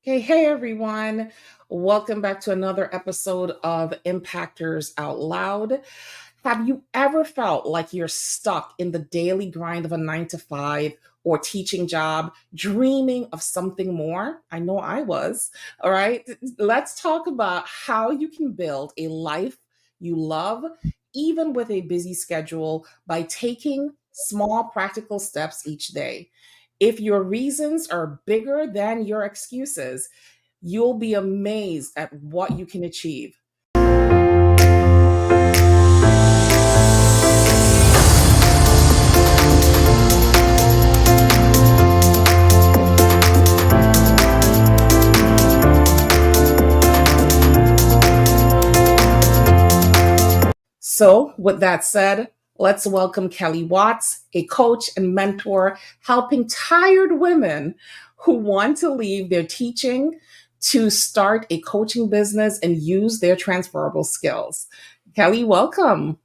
Hey, everyone. Welcome back to another episode of Impactors Out Loud. Have you ever felt like you're stuck in the daily grind of a 9 to 5 or teaching job, dreaming of something more? I know I was. All right. Let's talk about how you can build a life you love, even with a busy schedule, by taking small practical steps each day. If your reasons are bigger than your excuses, you'll be amazed at what you can achieve. So, with that said, let's welcome Kelly Watts, a coach and mentor helping tired women who want to leave their teaching to start a coaching business and use their transferable skills. Kelly, welcome.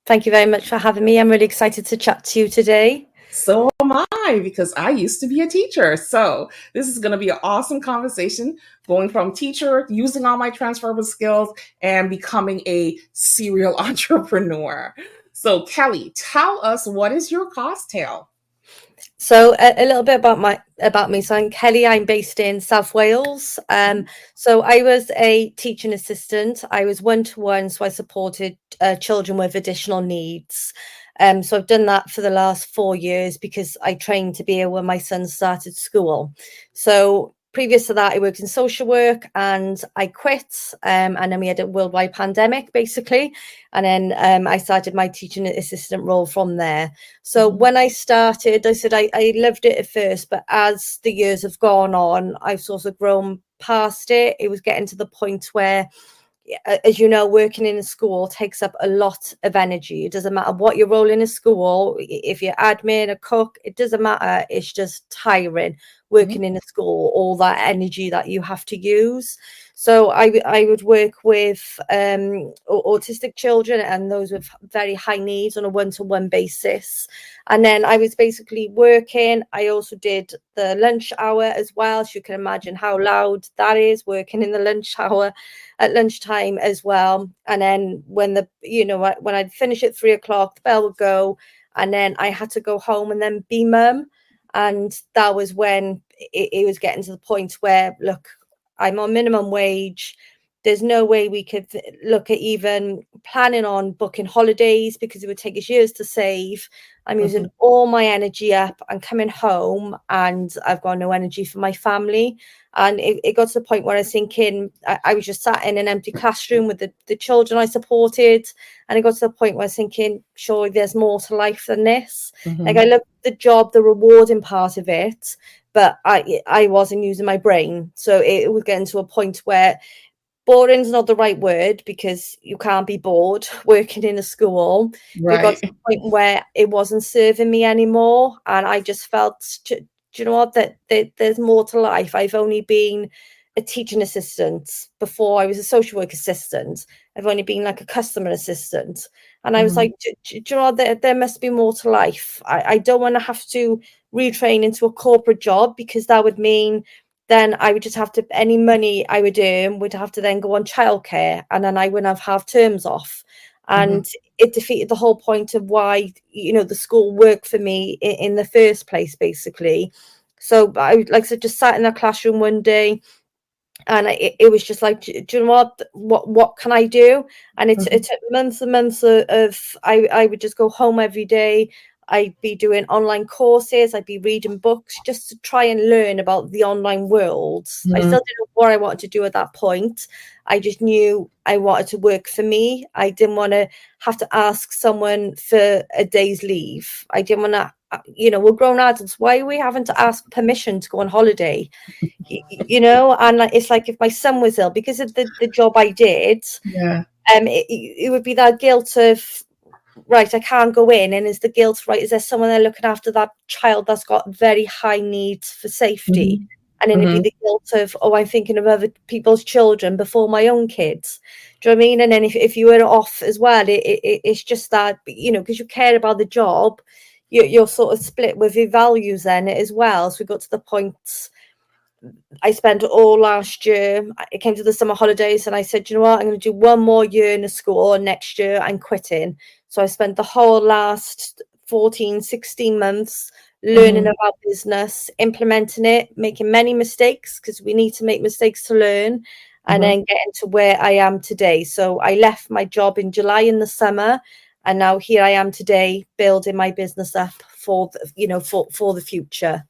Thank you very much for having me. I'm really excited to chat to you today. So am I, because I used to be a teacher. So this is going to be an awesome conversation going from teacher, using all my transferable skills, and becoming a serial entrepreneur. So, Kelly, tell us, what is your cocktail? So a little bit about me. So I'm Kelly. I'm based in South Wales. So I was a teaching assistant. I was one-to-one, so I supported children with additional needs. So I've done that for the last 4 years because I trained to be here when my son started school. So previous to that, I worked in social work and I quit. And then we had a worldwide pandemic, basically. And then I started my teaching assistant role from there. So when I started, I said I loved it at first, but as the years have gone on, I've sort of grown past it. It was getting to the point where, as you know, working in a school takes up a lot of energy. It doesn't matter what your role in a school, if you're admin, a cook, it doesn't matter. It's just tiring working in a school, all that energy that you have to use. So I would work with autistic children and those with very high needs on a one-to-one basis. And then I was basically working. I also did the lunch hour as well. So you can imagine how loud that is, working in the lunch hour at lunchtime as well. And then when I'd finish at 3 o'clock, the bell would go, and then I had to go home and then be mum. And that was when it was getting to the point where, look, I'm on minimum wage. There's no way we could look at even planning on booking holidays because it would take us years to save. I'm using all my energy up and coming home and I've got no energy for my family. And it got to the point where I was thinking, I was just sat in an empty classroom with the children I supported. And it got to the point where I was thinking, surely there's more to life than this. Like, I loved the job, the rewarding part of it, but I wasn't using my brain. So it was getting to a point where boring is not the right word, because you can't be bored working in a school. Right. We got to the point where it wasn't serving me anymore. And I just felt, do you know what, that there's more to life. I've only been a teaching assistant before. I was a social work assistant. I've only been like a customer assistant. And I was like, do you know what, there must be more to life. I don't want to have to retrain into a corporate job, because that would mean then I would just have to, any money I would earn would have to then go on childcare, and then I wouldn't have half terms off. And it defeated the whole point of why, the school worked for me in the first place, basically. So I, like I said, just sat in the classroom one day, and it was just like, do you know what can I do? And it took months and months of I would just go home every day. I'd be doing online courses. I'd be reading books just to try and learn about the online world. I still didn't know what I wanted to do at that point. I just knew I wanted to work for me. I didn't want to have to ask someone for a day's leave. I didn't want to, we're grown adults. Why are we having to ask permission to go on holiday? And it's like, if my son was ill, because of the job I did, it would be that guilt of, right, I can't go in. And is the guilt, right, is there someone there looking after that child that's got very high needs for safety? And then it'd be the guilt of, I'm thinking of other people's children before my own kids. Do you know what I mean? And then if you were off as well, it's just that, because you care about the job, you're sort of split with your values then as well. So we got to the point I spent all last year, it came to the summer holidays, and I said, you know what, I'm going to do one more year in a school, and next year I'm quitting. So I spent the whole last 14, 16 months learning Mhm. about business, implementing it, making many mistakes, because we need to make mistakes to learn, and Mhm. then getting to where I am today. So I left my job in July in the summer, and now here I am today, building my business up for for the future.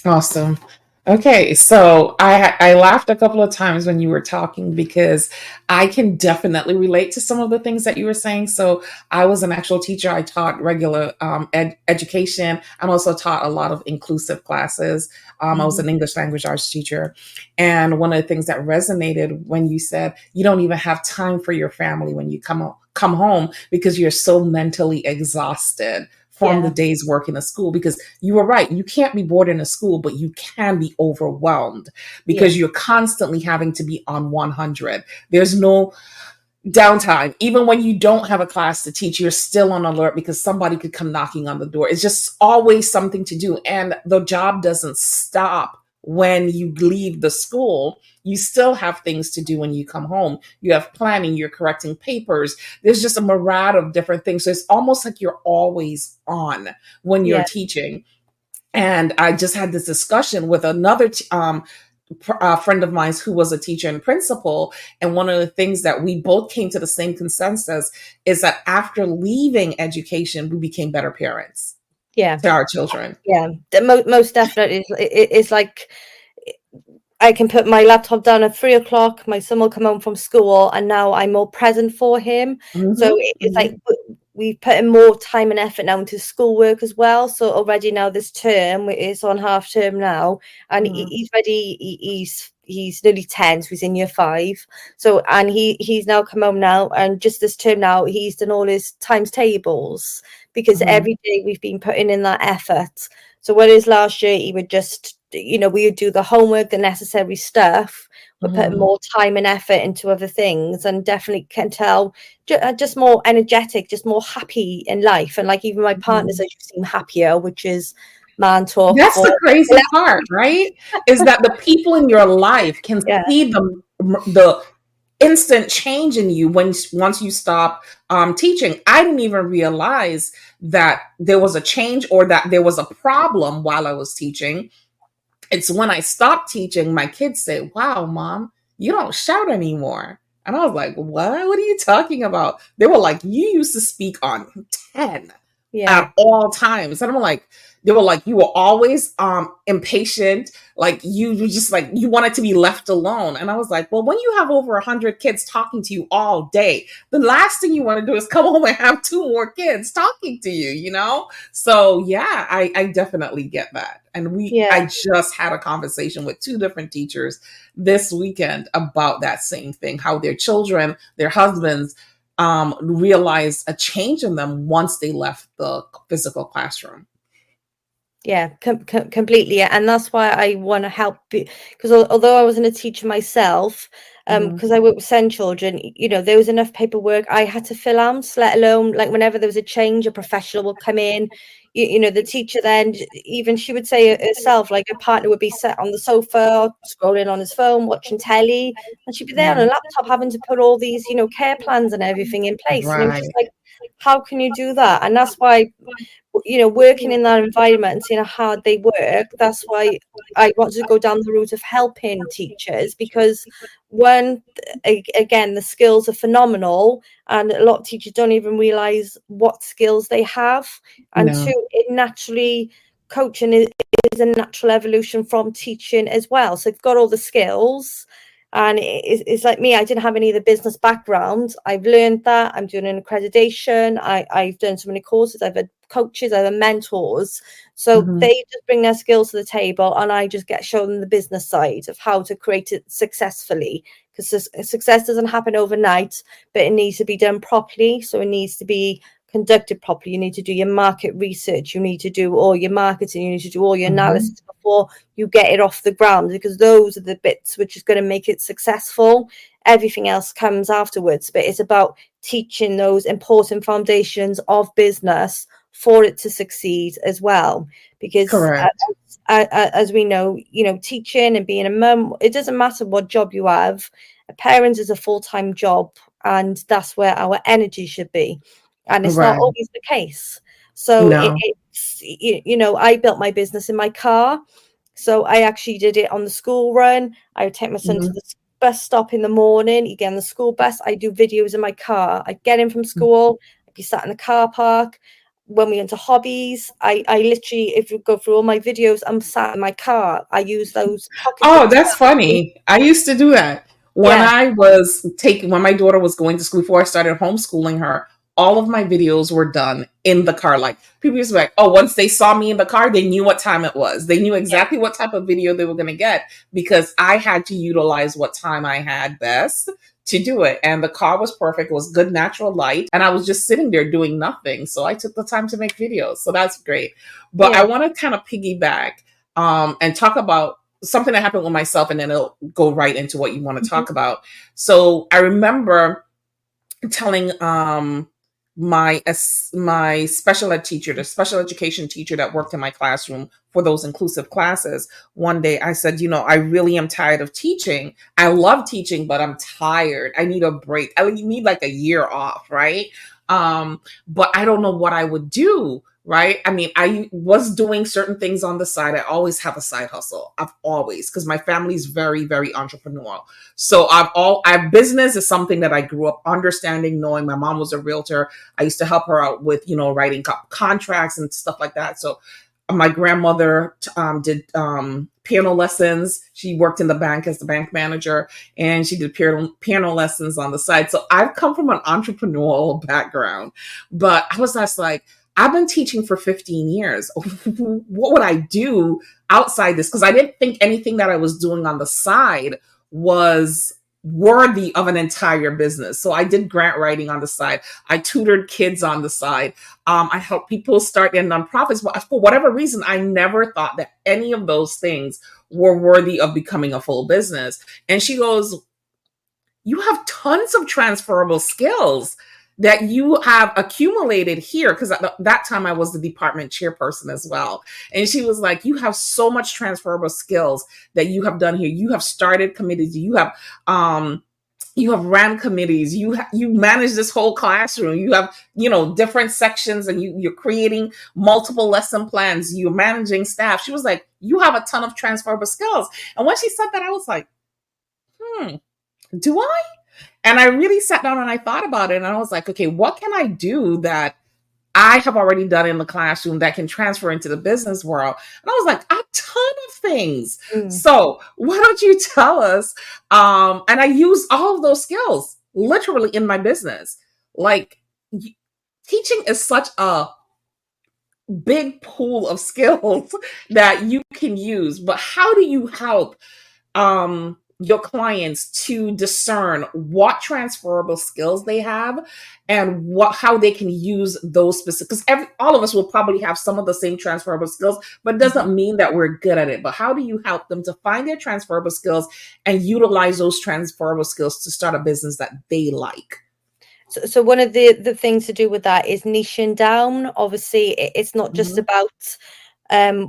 Awesome. Okay, so I laughed a couple of times when you were talking because I can definitely relate to some of the things that you were saying. So I was an actual teacher. I taught regular education and also taught a lot of inclusive classes. I was Mhm. an English language arts teacher, and one of the things that resonated when you said you don't even have time for your family when you come home because you're so mentally exhausted from the Yeah, days working at school, because you were right. You can't be bored in a school, but you can be overwhelmed yeah, because you're constantly having to be on 100. There's no downtime. Even when you don't have a class to teach, you're still on alert because somebody could come knocking on the door. It's just always something to do. And the job doesn't stop when you leave the school. You still have things to do when you come home. You have planning, you're correcting papers. There's just a myriad of different things. So it's almost like you're always on when you're yeah, teaching. And I just had this discussion with another friend of mine who was a teacher and principal. And one of the things that we both came to the same consensus is that after leaving education, we became better parents yeah, to our children. yeah. Most definitely, it's like I can put my laptop down at 3 o'clock. My son will come home from school, and now I'm more present for him. So Hmm. it's like we put in more time and effort now into schoolwork as well. So already now this term it's on half term now, and Hmm. he's ready. He's nearly 10, so he's in year 5. So and he's now come home now, and just this term now he's done all his times tables because Hmm. every day we've been putting in that effort. So whereas last year he would just, we would do the homework, the necessary stuff, but put Hmm. more time and effort into other things, and definitely can tell just more energetic, just more happy in life. And like even my partner Hmm. says, you seem happier, which is man talk That's for the crazy part, right? Is that the people in your life can yeah, see the instant change in you when once you stop teaching. I didn't even realize that there was a change or that there was a problem while I was teaching. It's when I stopped teaching, my kids say, "Wow, mom, you don't shout anymore." And I was like, "What? What are you talking about?" They were like, "You used to speak on 10 yeah, at all times." And I'm like, they were like, "You were always impatient, like you just like you wanted to be left alone." And I was like, "Well, when you have over 100 kids talking to you all day, the last thing you want to do is come home and have two more kids talking to you. So yeah, I definitely get that. And yeah. I just had a conversation with two different teachers this weekend about that same thing, how their children, their husbands, realized a change in them once they left the physical classroom. Yeah, completely. Yeah. And that's why I want to help, because although I wasn't a teacher myself, Hmm. because I work with SEND children, there was enough paperwork I had to fill out, let alone like whenever there was a change, a professional would come in. The teacher then, even she would say herself, like a partner would be sat on the sofa, scrolling on his phone, watching telly, and she'd be there on a Hmm. laptop having to put all these, care plans and everything in place. And it was just Right. like, how can you do that? And that's why working in that environment and seeing how hard they work, that's why I wanted to go down the route of helping teachers, because one, again, the skills are phenomenal, and a lot of teachers don't even realize what skills they have. And No. two, it naturally, coaching is a natural evolution from teaching as well. So they've got all the skills. And it's like me, I didn't have any of the business background. I've learned that. I'm doing an accreditation. I've done so many courses. I've had coaches, I've had mentors. So Hmm. they just bring their skills to the table, and I just get shown the business side of how to create it successfully. Because success doesn't happen overnight, but it needs to be done properly. So it needs to be conducted properly. You need to do your market research. You need to do all your marketing. You need to do all your Hmm. analysis before you get it off the ground, because those are the bits which is going to make it successful. Everything else comes afterwards, but it's about teaching those important foundations of business for it to succeed as well. Because Correct. as we know, teaching and being a mum, it doesn't matter what job you have. A parent is a full-time job, and that's where our energy should be. And it's not Right. always the case. So No. I built my business in my car. So I actually did it on the school run. I would take my son to Mhm. the bus stop in the morning. You get on the school bus. I do videos in my car. I get in from school. I'd be sat in the car park. When we into hobbies, I literally, if you go through all my videos, I'm sat in my car. I use those pocket Oh, videos. that's funny. I used to do that. Yeah, When my daughter was going to school, before I started homeschooling her, all of my videos were done in the car. Like people used to be like, oh, once they saw me in the car, they knew what time it was. They knew yeah, exactly what type of video they were going to get because I had to utilize what time I had best to do it. And the car was perfect. It was good natural light. And I was just sitting there doing nothing. So I took the time to make videos. So that's great. But I yeah. want to kind of piggyback and talk about something that happened with myself, and then it'll go right into what you want to Mhm. talk about. So I remember telling my special ed teacher, the special education teacher that worked in my classroom for those inclusive classes, one day I said, I really am tired of teaching. I love teaching, but I'm tired. I need a break. I need like a year off, right? But I don't know what I would do. Right. I mean, I was doing certain things on the side. I always have a side hustle. I've always, because my family's very, very entrepreneurial. So I've business is something that I grew up understanding, knowing. My mom was a realtor. I used to help her out with, writing contracts and stuff like that. So my grandmother did piano lessons. She worked in the bank as the bank manager, and she did piano lessons on the side. So I've come from an entrepreneurial background, but I was just like, I've been teaching for 15 years. What would I do outside this? Because I didn't think anything that I was doing on the side was worthy of an entire business. So I did grant writing on the side. I tutored kids on the side. I helped people start their nonprofits. But for whatever reason, I never thought that any of those things were worthy of becoming a full business. And she goes, you have tons of transferable skills that you have accumulated here, because at that time I was the department chairperson as well. And she was like, you have so much transferable skills that you have done here. You have started committees. You have ran committees. You manage this whole classroom. You have different sections, and you're creating multiple lesson plans. You're managing staff. She was like, you have a ton of transferable skills. And when she said that, I was like, do I? And I really sat down and I thought about it, and I was like, okay, what can I do that I have already done in the classroom that can transfer into the business world? And I was like, a ton of things. Mm. So why don't you tell us? And I use all of those skills literally in my business. Like teaching is such a big pool of skills that you can use, but how do you help your clients to discern what transferable skills they have and how they can use those specific, because all of us will probably have some of the same transferable skills, but it Mhm. doesn't mean that we're good at it. But how do you help them to find their transferable skills and utilize those transferable skills to start a business that they like? So one of the things to do with that is niching down. Obviously, it's not just Mhm. about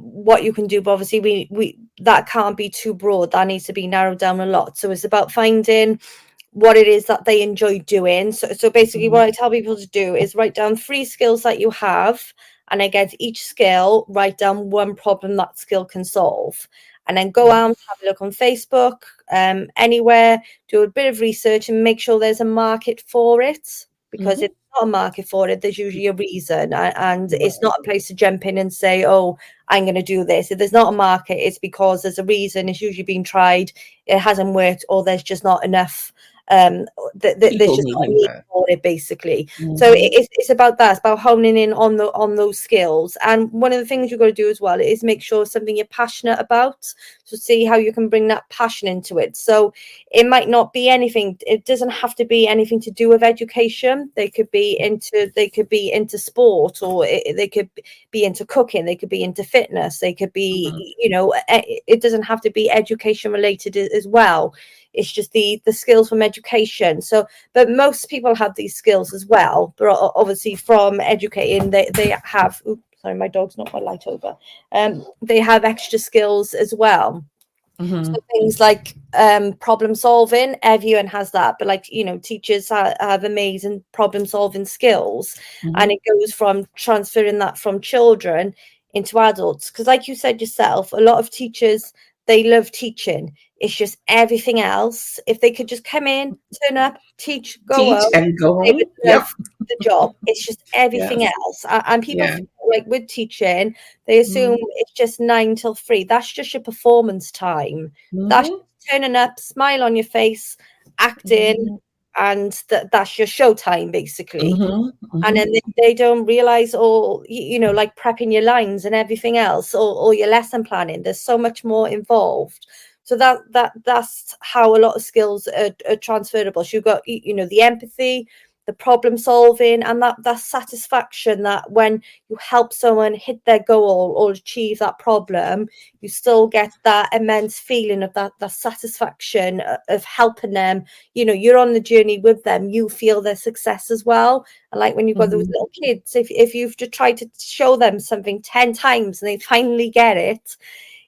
what you can do, but obviously we that can't be too broad. That needs to be narrowed down a lot. So it's about finding what it is that they enjoy doing. So basically Mhm. what I tell people to do is write down 3 skills that you have, and against each skill write down one problem that skill can solve, and then go out, have a look on Facebook, anywhere, do a bit of research and make sure there's a market for it, because if Mhm. there's not a market for it, there's usually a reason, and it's Right. not a place to jump in and say, oh, I'm going to do this. If there's not a market, it's because there's a reason. It's usually been tried, it hasn't worked, or there's just not enough, there's People just not a needing need that. for it, basically. So Mhm. it's about that. It's about honing in on those skills. And one of the things you've got to do as well is make sure it's something you're passionate about. So see how you can bring that passion into it. So it might not be anything. It doesn't have to be anything to do with education. They could be into sport, or they could be into cooking. They could be into fitness. They could Mhm. be, it doesn't have to be education related as well. It's just the skills from education. So, but most people have these skills as well, but obviously from educating, they have sorry, my dog's not my light over. They have extra skills as well. So things like problem solving, everyone has that, but like, you know, teachers have amazing problem solving skills, and it goes from transferring that from children into adults. Because like you said yourself, a lot of teachers, they love teaching. It's just everything else. If they could just come in, turn up, teach, go Teach home, and go they home. would Yep. love the job. It's just everything Yes. else. And people Yeah. feel like with teaching, they assume it's just 9 till 3. That's just your performance time. That's Mm-hmm. turning up, smile on your face, acting, and that's your show time, basically. And then they don't realize, or you know, like prepping your lines and everything else, or your lesson planning. There's so much more involved. So that's how a lot of skills are transferable. So you've got, you know, the empathy, the problem solving, and that satisfaction that when you help someone hit their goal or achieve that problem, you still get that immense feeling of that satisfaction of helping them. You know, you're on the journey with them, you feel their success as well. And like when you've got those little kids, if you've to try to show them something 10 times and they finally get it,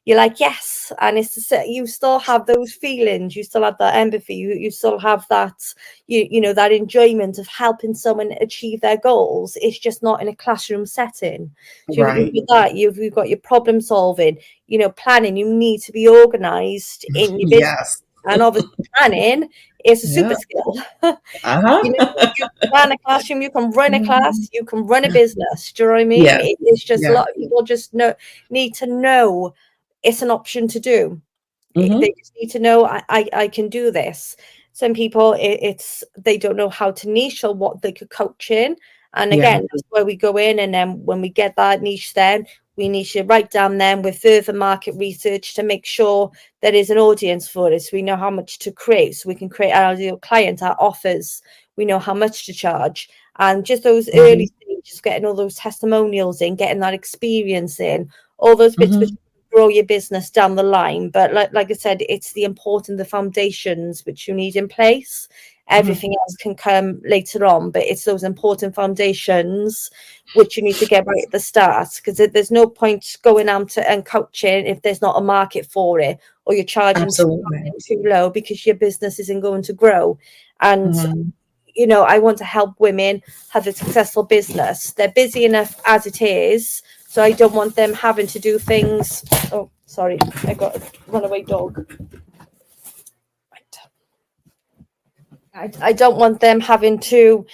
you're like, yes. And it's you still have those feelings, you still have that empathy, you still have that, you know, that enjoyment of helping someone achieve their goals. It's just not in a classroom setting. So Right. you've got that, you've got your problem solving, you know, planning. You need to be organized in your business, Yes. and obviously planning is a super Yeah. skill. You know, Uh-huh. you run a classroom, you can run a class, you can run a business. Do you know what I mean? Yes. It's just a Yeah. lot of people just need to know it's an option to do. They just need to know I can do this. Some people, it's they don't know how to niche or what they could coach in. And Yeah. again, that's where we go in. And then when we get that niche, then we niche it right down then with further market research to make sure there is an audience for it. So we know how much to create. So we can create our ideal client, our offers. We know how much to charge. And just those early stages, getting all those testimonials in, getting that experience in, all those bits which grow your business down the line. But like I said, it's the important, the foundations which you need in place. Everything else can come later on, but it's those important foundations which you need to get right at the start, because there's no point going out and coaching if there's not a market for it, or you're charging Absolutely. too low because your business isn't going to grow. And you know, I want to help women have a successful business. They're busy enough as it is, so I don't want them having to do things. Oh, sorry, I got a runaway dog. I don't want them having to.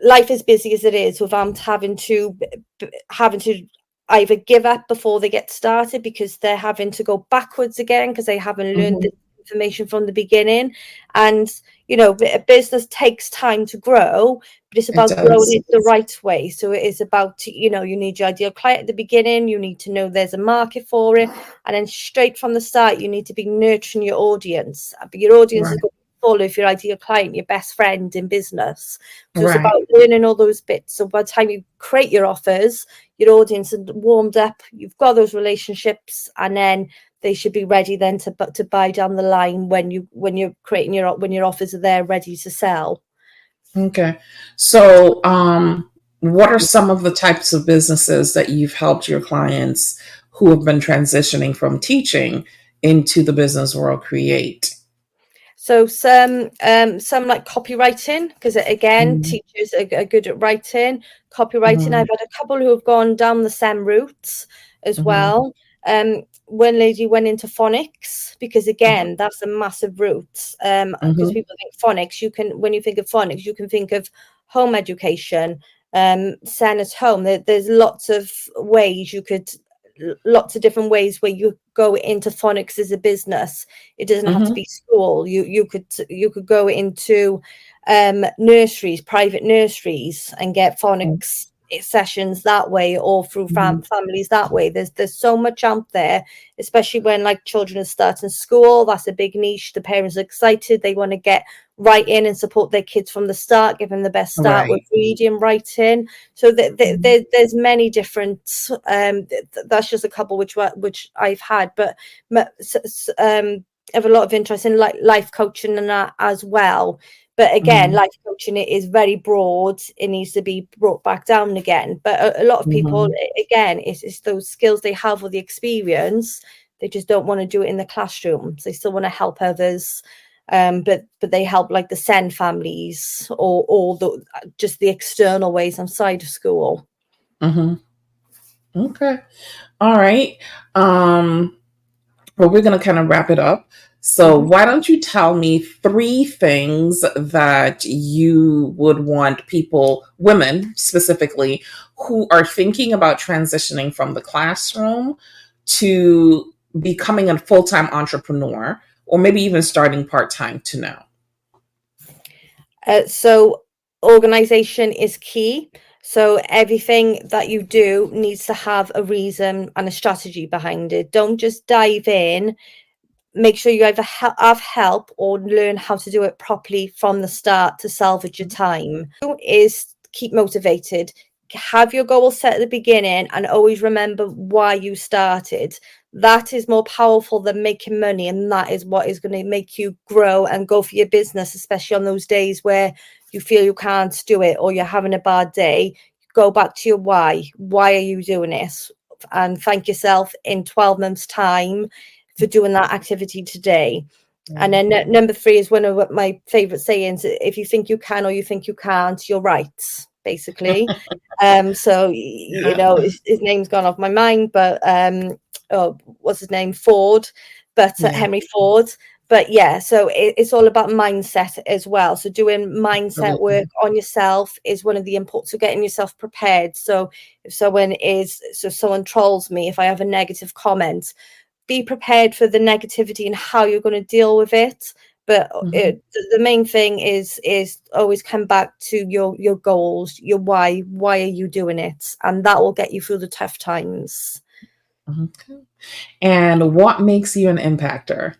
Life is busy as it is, without having to either give up before they get started because they're having to go backwards again because they haven't learned the information from the beginning. And you know, a business takes time to grow, but it's It about growing does. it the right way. So it is about, you know, you need your ideal client at the beginning, you need to know there's a market for it, and then straight from the start you need to be nurturing your audience. But your audience is Right. going to follow if your ideal client, your best friend in business. So it's Right. about learning all those bits. So by the time you create your offers, your audience is warmed up, you've got those relationships, and then they should be ready then to buy down the line when you're creating when your offers are there ready to sell. Okay. So, what are some of the types of businesses that you've helped your clients who have been transitioning from teaching into the business world create? So some like copywriting, because again, Mm-hmm. teachers are good at writing. Copywriting, I've had a couple who have gone down the SEM routes as Mm-hmm. well. One lady went into phonics because again, that's a massive route. Because people think phonics, when you think of phonics, you can think of home education, send at home. There's lots of ways lots of different ways where you go into phonics as a business. It doesn't have to be school. You could go into nurseries, private nurseries, and get phonics sessions that way, or through families that way. There's so much out there, especially when like children are starting school. That's a big niche. The parents are excited, they want to get right in and support their kids from the start, give them the best start with Right. reading, writing. So there's many different that's just a couple which I've had, but I have a lot of interest in like life coaching and that as well, But again, Mhm. life coaching, it is very broad. It needs to be brought back down again. But a lot of people, Mhm. again, it's those skills they have or the experience. They just don't want to do it in the classroom. So they still want to help others. But they help like the SEND families or the just the external ways outside of school. Mhm. Okay. All right. Well, we're going to kind of wrap it up. So, Mhm. why don't you tell me three things that you would want people, women specifically, who are thinking about transitioning from the classroom to becoming a full time entrepreneur, or maybe even starting part time, to know? So organization is key. So everything that you do needs to have a reason and a strategy behind it. Don't just dive in. Make sure you either have help or learn how to do it properly from the start to salvage your time. Is keep motivated. Have your goals set at the beginning and always remember why you started. That is more powerful than making money, and that is what is going to make you grow and go for your business, especially on those days where you feel you can't do it or you're having a bad day. Go back to your why. Why are you doing this? And thank yourself in 12 months' time for doing that activity today. And Yeah. then number 3 is one of my favorite sayings: if you think you can or you think you can't, you're right, basically. So you Yeah. know, his name's gone off my mind, but oh, what's his name, Ford, but Yeah. Henry Ford. But yeah, so it's all about mindset as well. So doing mindset work Absolutely. on yourself is one of the important, so getting yourself prepared. So if someone trolls me, if I have a negative comment, be prepared for the negativity and how you're going to deal with it. But Mhm. the main thing is always come back to your goals, your why. Why are you doing it? And that will get you through the tough times. Okay. And what makes you an impactor?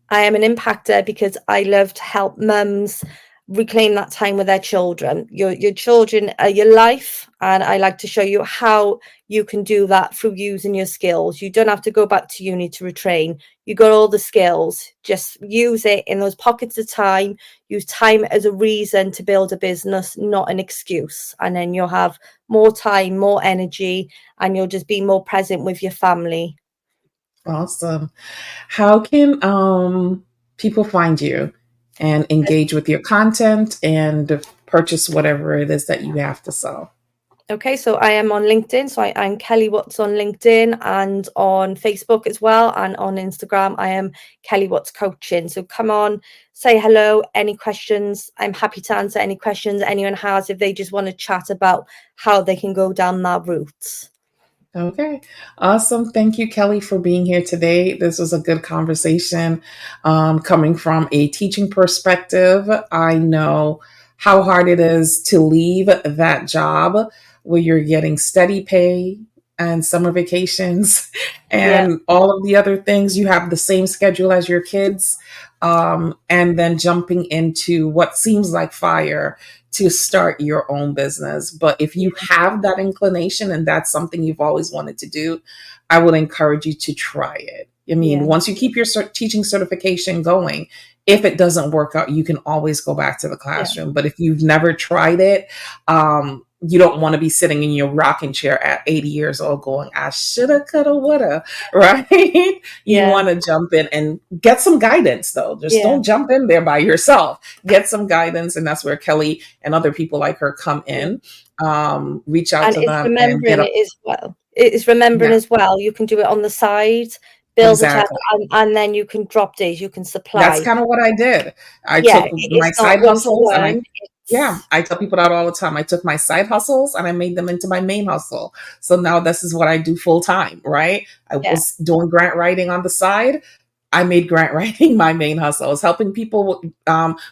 I am an impactor because I love to help mums reclaim that time with their children. Your children are your life, and I like to show you how you can do that through using your skills. You don't have to go back to uni to retrain. You got all the skills. Just use it in those pockets of time. Use time as a reason to build a business, not an excuse. And then you'll have more time, more energy, and you'll just be more present with your family. Awesome. How can people find you and engage with your content and purchase whatever it is that you have to sell? Okay, so I am on LinkedIn. So I'm Kelly Watts on LinkedIn and on Facebook as well. And on Instagram, I am Kelly Watts Coaching. So come on, say hello. Any questions? I'm happy to answer any questions anyone has if they just want to chat about how they can go down that route. Okay, awesome. Thank you, Kelly, for being here today. This was a good conversation. Coming from a teaching perspective, I know how hard it is to leave that job where you're getting steady pay and summer vacations Yeah, and all of the other things. You have the same schedule as your kids, and then jumping into what seems like fire to start your own business. But if you yeah, have that inclination and that's something you've always wanted to do, I would encourage you to try it. I mean, yeah, once you keep your teaching certification going, if it doesn't work out, you can always go back to the yeah, classroom. But if you've never tried it, you don't want to be sitting in your rocking chair at 80 years old going, I shoulda, coulda, woulda, right? You yeah, want to jump in and get some guidance, though. Just yeah, don't jump in there by yourself. Get some guidance. And that's where Kelly and other people like her come yeah. in. Reach out And to it's them and get remembering a, it as well. It's remembering yeah, as well. You can do it on the side, build it up, exactly. and then you can drop days, you can That's supply. kind of what I did. I Yeah, took my it's not side one to hustles and one. yeah, It's I tell people that all the time. I took my side hustles and I made them into my main hustle. So now this is what I do full time, right? I yeah, was doing grant writing on the side. I made grant writing my main hustle. I was helping people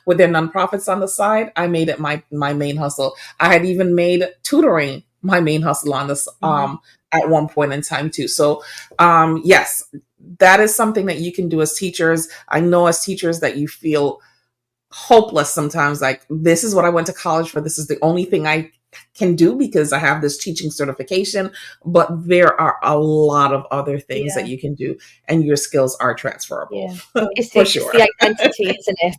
with their nonprofits on the side. I made it my main hustle. I had even made tutoring my main hustle on this mhm, at one point in time too. So yes, that is something that you can do as teachers. I know as teachers that you feel hopeless sometimes, like this is what I went to college for. This is the only thing I can do because I have this teaching certification, but there are a lot of other things that yeah, you can do and your skills are transferable yeah. for It's sure. the identity, isn't it?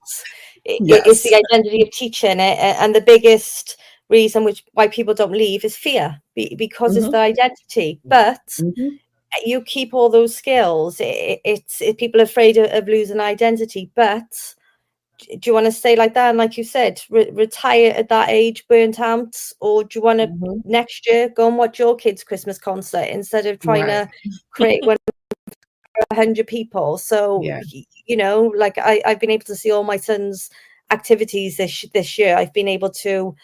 It's Yes. the identity of teaching it, and the biggest reason why people don't leave is fear, because it's Hmm. the identity. But Hmm. you keep all those skills. People are afraid of losing identity, but do you want to stay like that? And like you said, retire at that age, burnt out, or do you want to Hmm. next year go and watch your kids' Christmas concert instead of trying Right. to create one for 100 people? So Yeah. like I've been able to see all my son's activities this year. I've been able to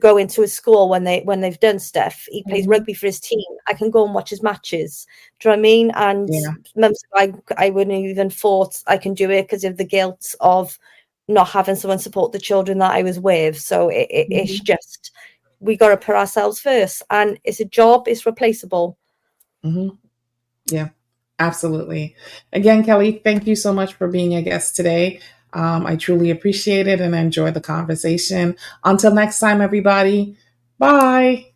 go into a school when they've done stuff. He plays Hmm. rugby for his team. I can go and watch his matches. Do you know what I mean? And Yeah. months ago, I wouldn't have even thought I can do it because of the guilt of not having someone support the children that I was with. So it's Hmm. just, we got to put ourselves first, and it's a job. It's replaceable. Hmm. Yeah, absolutely. Again, Kelly, thank you so much for being a guest today. I truly appreciate it and I enjoy the conversation. Until next time, everybody. Bye.